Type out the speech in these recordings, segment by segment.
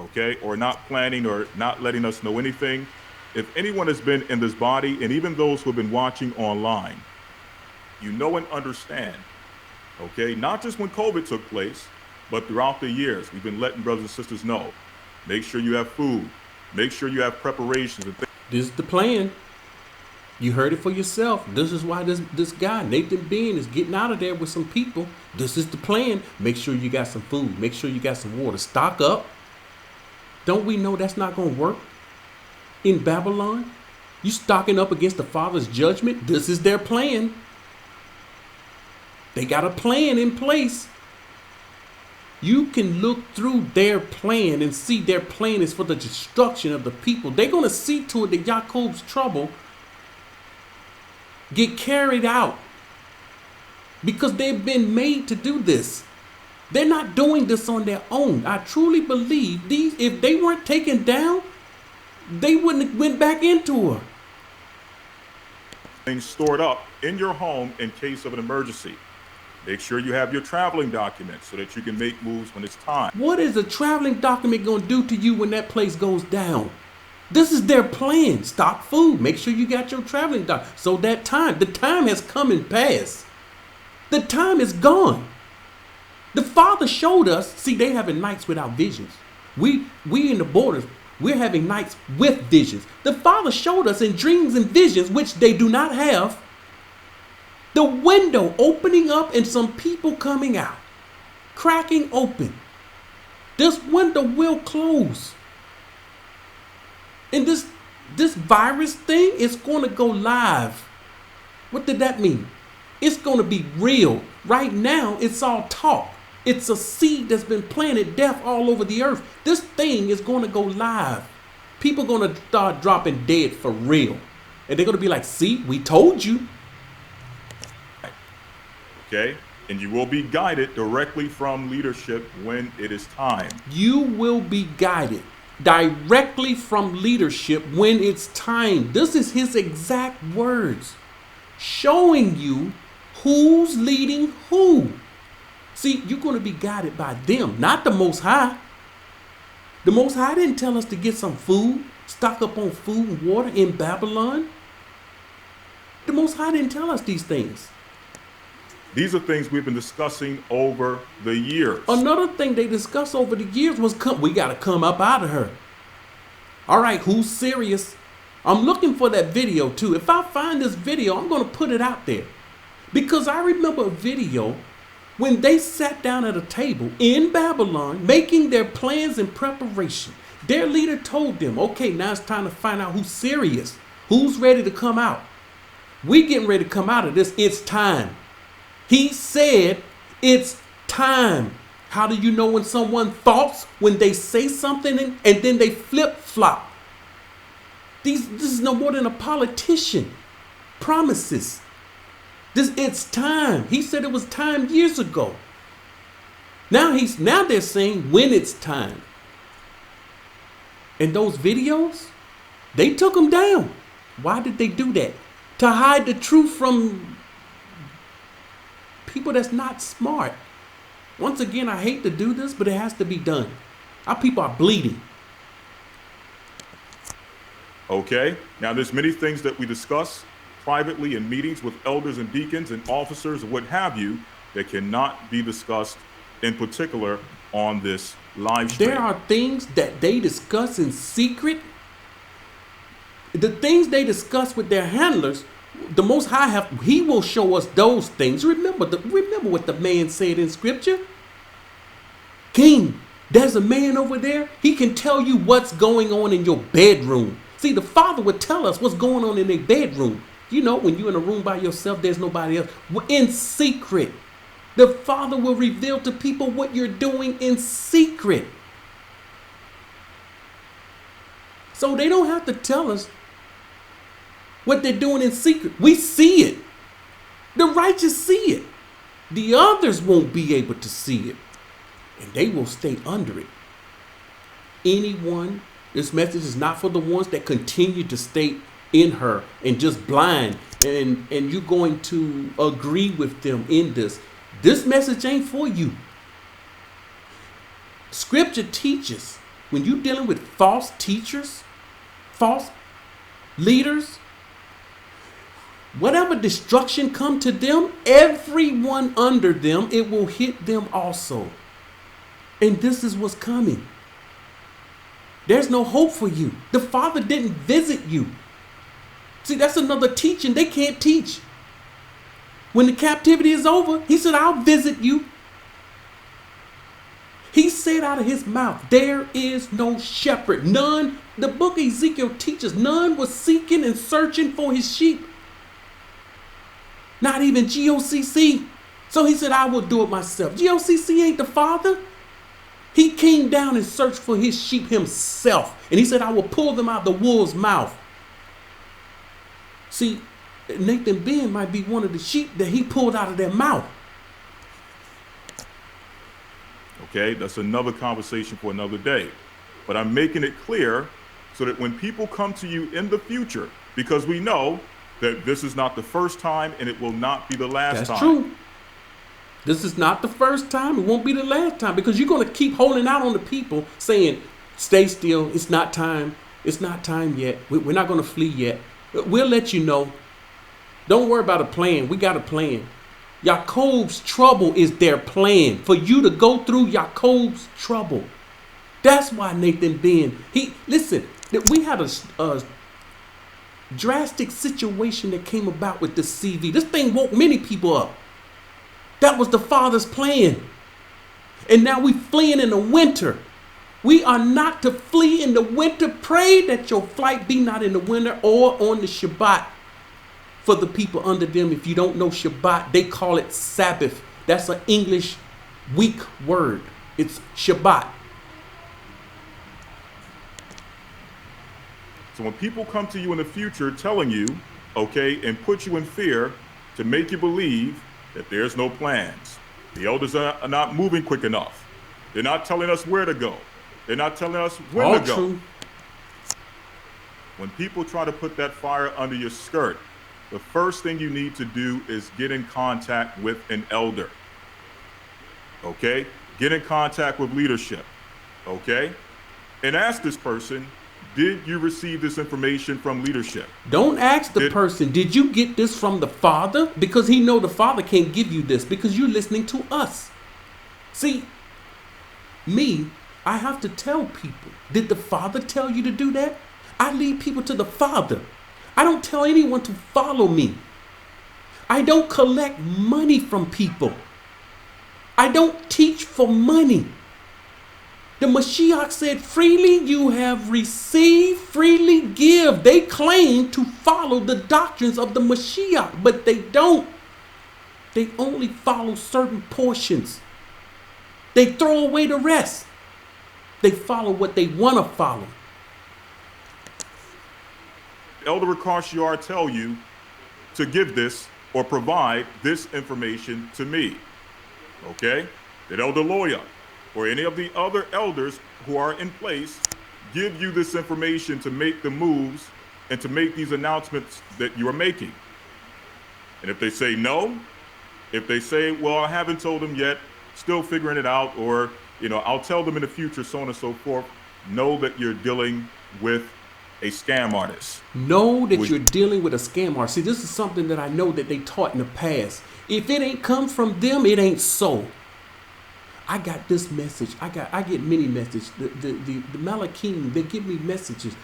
okay, or not planning or not letting us know anything. If anyone has been in this body, and even those who have been watching online, you know and understand, okay, not just when COVID took place, but throughout the years, we've been letting brothers and sisters know, make sure you have food, make sure you have preparations and things. This is the plan. You heard it for yourself. This is why this guy, Nathan Bean, is getting out of there with some people. This is the plan. Make sure you got some food. Make sure you got some water. Stock up. Don't we know that's not going to work in Babylon? You stocking up against the Father's judgment? This is their plan. They got a plan in place. You can look through their plan and see their plan is for the destruction of the people. They're going to see to it that Jacob's trouble get carried out because they've been made to do this. They're not doing this on their own. I truly believe these, if they weren't taken down, they wouldn't have went back into her. Things stored up in your home in case of an emergency. Make sure you have your traveling documents so that you can make moves when it's time. What is a traveling document going to do to you when that place goes down? This is their plan. Stock food. Make sure you got your traveling document. So the time has come and passed. The time is gone. The Father showed us, see, they having nights without visions. We in the borders, we're having nights with visions. The Father showed us in dreams and visions, which they do not have, the window opening up and some people coming out, cracking open. This window will close. And this virus thing is going to go live. What did that mean? It's going to be real. Right now, it's all talk. It's a seed that's been planted, death all over the earth. This thing is going to go live. People are going to start dropping dead for real. And they're going to be like, see, we told you. Okay? And you will be guided directly from leadership when it is time. You will be guided directly from leadership when it's time. This is his exact words. Showing you who's leading who. See, you're going to be guided by them, not the Most High. The Most High didn't tell us to get some food, stock up on food and water in Babylon. The Most High didn't tell us these things. These are things we've been discussing over the years. Another thing they discussed over the years was we got to come up out of her. All right, who's serious? I'm looking for that video too. If I find this video, I'm going to put it out there. Because I remember a video when they sat down at a table in Babylon, making their plans and preparation. Their leader told them, okay, now it's time to find out who's serious, who's ready to come out. We getting ready to come out of this. It's time. He said, it's time. How do you know when someone thoughts, when they say something and then they flip-flop? This is no more than a politician. Promises. It's time. He said it was time years ago. Now they're saying when it's time. And those videos, they took them down. Why did they do that? To hide the truth from people that's not smart. Once again, I hate to do this, but it has to be done. Our people are bleeding. Okay, now there's many things that we discuss privately in meetings with elders and deacons and officers and what have you that cannot be discussed in particular on this live stream. There are things that they discuss in secret. The things they discuss with their handlers, the Most High he will show us those things. Remember what the man said in scripture? King, there's a man over there. He can tell you what's going on in your bedroom. See, the Father would tell us what's going on in their bedroom. You know, when you're in a room by yourself, there's nobody else. In secret. The Father will reveal to people what you're doing in secret. So they don't have to tell us what they're doing in secret. We see it. The righteous see it. The others won't be able to see it. And they will stay under it. This message is not for the ones that continue to stay in her and just blind and you're going to agree with them in this. This message ain't for you. Scripture teaches when you're dealing with false teachers, false leaders, whatever destruction come to them, everyone under them, it will hit them also. And this is what's coming. There's no hope for you. The Father didn't visit you. See, that's another teaching they can't teach. When the captivity is over, he said, I'll visit you. He said out of his mouth, there is no shepherd. None, the book of Ezekiel teaches, none was seeking and searching for his sheep. Not even GOCC. So he said, I will do it myself. GOCC ain't the Father. He came down and searched for his sheep himself. And he said, I will pull them out the wolf's mouth. See, Nathan Ben might be one of the sheep that he pulled out of their mouth. Okay, that's another conversation for another day. But I'm making it clear so that when people come to you in the future, because we know that this is not the first time and it will not be the last time. That's true. This is not the first time. It won't be the last time, because you're going to keep holding out on the people saying, stay still. It's not time. It's not time yet. We're not going to flee yet. We'll let you know. Don't worry about a plan. We got a plan. Jacob's trouble is their plan, for you to go through Jacob's trouble. That's why Nathan Ben, listen, we had a drastic situation that came about with the CV. This thing woke many people up. That was the Father's plan. And now we fleeing in the winter. We are not to flee in the winter. Pray that your flight be not in the winter or on the Shabbat. For the people under them, if you don't know Shabbat, they call it Sabbath. That's an English weak word. It's Shabbat. So when people come to you in the future telling you, okay, and put you in fear to make you believe that there's no plans, the elders are not moving quick enough, they're not telling us where to go, they're not telling us when All to go. true. When people try to put that fire under your skirt, the first thing you need to do is get in contact with an elder. Okay? Get in contact with leadership. Okay? And ask this person, did you receive this information from leadership? Don't ask the person, did you get this from the Father? Because he know the Father can't give you this because you're listening to us. See, I have to tell people, did the Father tell you to do that? I lead people to the Father. I don't tell anyone to follow me. I don't collect money from people. I don't teach for money. The Mashiach said, freely you have received, freely give. They claim to follow the doctrines of the Mashiach, but they don't. They only follow certain portions. They throw away the rest. They follow what they want to follow. Elder Ricard tell you to give this or provide this information to me. Okay? Did Elder Lawyer or any of the other elders who are in place give you this information to make the moves and to make these announcements that you are making? And if they say no, if they say, well, I haven't told them yet, still figuring it out, or, I'll tell them in the future, so on and so forth, know that you're dealing with a scam artist. Know that you're dealing with a scam artist. See, this is something that I know that they taught in the past. If it ain't come from them, it ain't so. I got this message. I get many messages. The Malachim, they give me messages.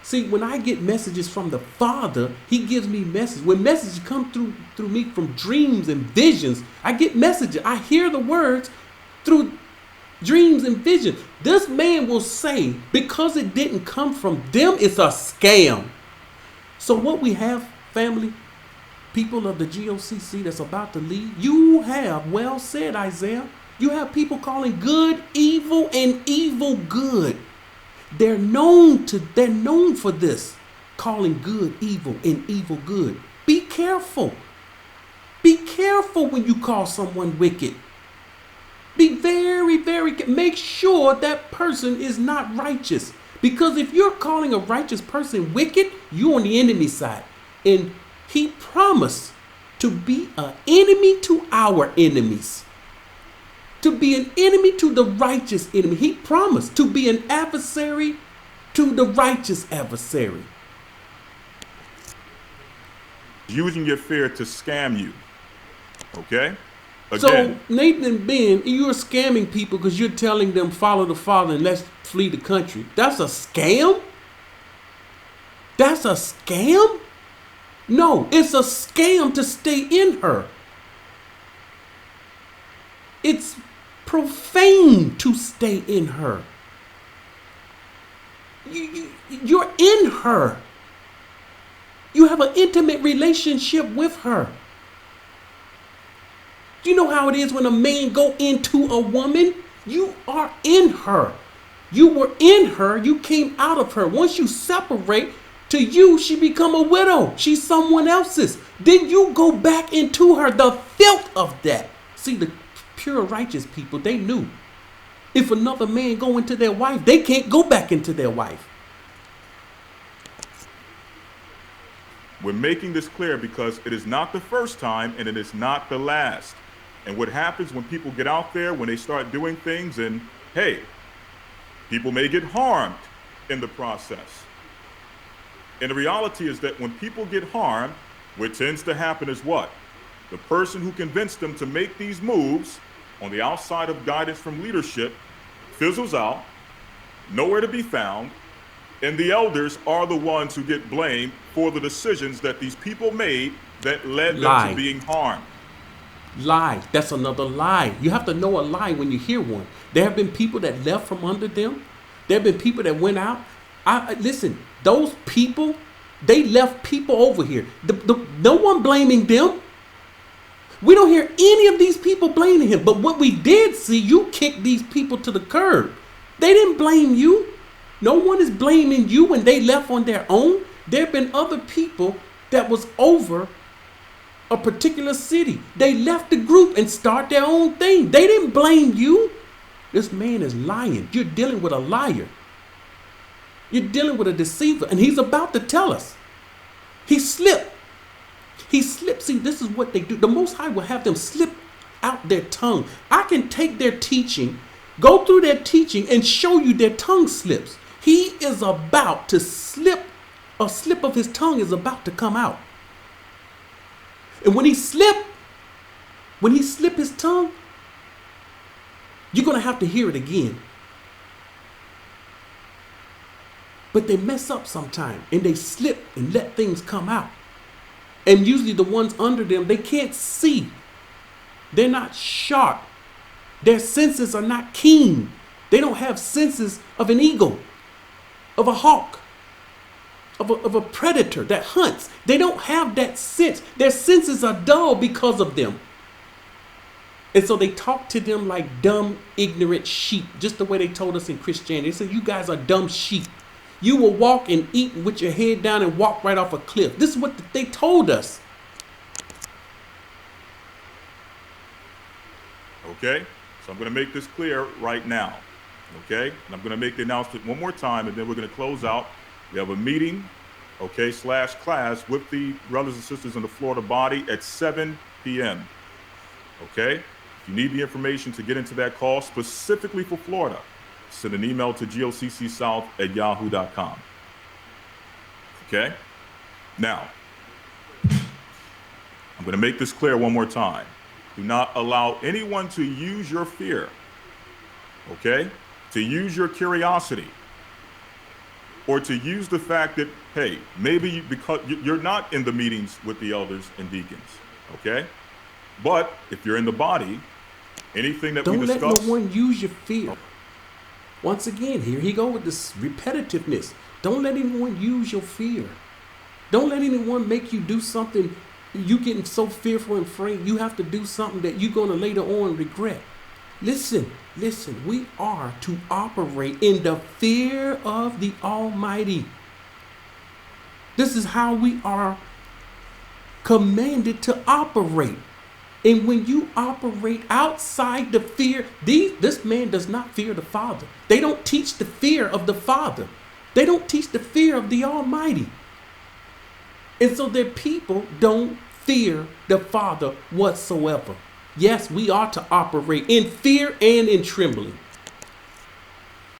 See, when I get messages from the Father, he gives me messages. When messages come through me from dreams and visions, I get messages. I hear the words through dreams and visions. This man will say, because it didn't come from them, it's a scam. So what we have, family, people of the GOCC that's about to leave, you have, well said, Isaiah, you have people calling good evil and evil good. They're known for this, calling good evil and evil good. Be careful. Be careful when you call someone wicked. Be very, very, make sure that person is not righteous. Because if you're calling a righteous person wicked, you're on the enemy side. And he promised to be an enemy to our enemies. To be an enemy to the righteous enemy. He promised to be an adversary to the righteous adversary. Using your fear to scam you. Okay? So, Nathan and Ben, you're scamming people because you're telling them follow the Father and let's flee the country. That's a scam? That's a scam? No, it's a scam to stay in her. It's profane to stay in her. You're in her. You have an intimate relationship with her. Do you know how it is when a man go into a woman? You are in her. You were in her. You came out of her. Once you separate, to you, she become a widow. She's someone else's. Then you go back into her. The filth of that. See, the pure righteous people, they knew. If another man go into their wife, they can't go back into their wife. We're making this clear because it is not the first time and it is not the last. And what happens when people get out there, when they start doing things, and hey, people may get harmed in the process. And the reality is that when people get harmed, what tends to happen is what? The person who convinced them to make these moves on the outside of guidance from leadership fizzles out, nowhere to be found, and the elders are the ones who get blamed for the decisions that these people made that led them to being harmed. Lie. That's another lie. You have to know a lie when you hear one. There have been people that left from under them. There have been people that went out. Listen, those people, they left people over here. No one blaming them. We don't hear any of these people blaming him. But what we did see, you kicked these people to the curb. They didn't blame you. No one is blaming you when they left on their own. There have been other people that was over a particular city. They left the group and start their own thing. They didn't blame you. This man is lying. You're dealing with a liar. You're dealing with a deceiver. And he's about to tell us. He slipped. He slipped. See, this is what they do. The Most High will have them slip out their tongue. I can take their teaching, go through their teaching, and show you their tongue slips. He is about to slip. A slip of his tongue is about to come out. And when he slip his tongue, you're going to have to hear it again. But they mess up sometime and they slip and let things come out. And usually the ones under them, they can't see. They're not sharp. Their senses are not keen. They don't have senses of an eagle, of a hawk, of a predator that hunts. They don't have that sense. Their senses are dull because of them. And so they talk to them like dumb, ignorant sheep, just the way they told us in Christianity. They said, you guys are dumb sheep. You will walk and eat with your head down and walk right off a cliff. This is what they told us. Okay, so I'm going to make this clear right now. Okay, and I'm going to make the announcement one more time, and then we're going to close out. We have a meeting, okay, / class with the brothers and sisters in the Florida body at 7 p.m. Okay, if you need the information to get into that call specifically for Florida, send an email to goccSouth@yahoo.com. Okay, now I'm going to make this clear one more time. Do not allow anyone to use your fear, okay, to use your curiosity, or to use the fact that, hey, maybe because you're not in the meetings with the elders and deacons, okay? But if you're in the body, anything that we discuss... Don't let no one use your fear. Once again, here he go with this repetitiveness. Don't let anyone use your fear. Don't let anyone make you do something. You getting so fearful and afraid, you have to do something that you're going to later on regret. Listen, we are to operate in the fear of the Almighty. This is how we are commanded to operate. And when you operate outside the fear, this man does not fear the Father. They don't teach the fear of the Father. They don't teach the fear of the Almighty. And so their people don't fear the Father whatsoever. Yes, we are to operate in fear and in trembling.